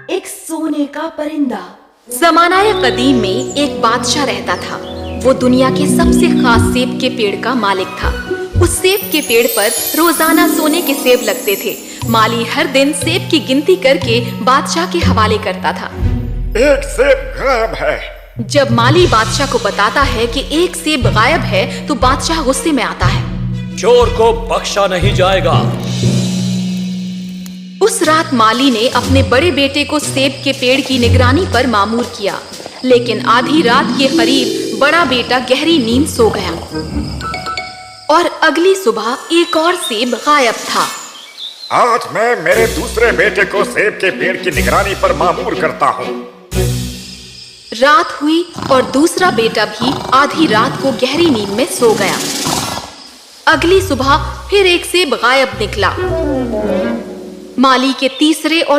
एक सोने का परिंदा। ज़मानाए कदीम में एक बादशाह रहता था। वो दुनिया के सबसे खास सेब के पेड़ का मालिक था। उस सेब के पेड़ पर रोजाना सोने के सेब लगते थे। माली हर दिन सेब की गिनती करके बादशाह के हवाले करता था। एक सेब गायब है। जब माली बादशाह को बताता है कि एक सेब गायब है तो बादशाह गुस्से में आता है। चोर को बख्शा नहीं जाएगा। उस रात माली ने अपने बड़े बेटे को सेब के पेड़ की निगरानी पर मामूर किया, लेकिन आधी रात के करीब बड़ा बेटा गहरी नींद सो गया और अगली सुबह एक और सेब गायब था। आज मैं मेरे दूसरे बेटे को सेब के पेड़ की निगरानी पर मामूर करता हूँ। रात हुई और दूसरा बेटा भी आधी रात को गहरी नींद में सो गया। अगली सुबह फिर एक सेब गायब निकला। माली के तीसरे और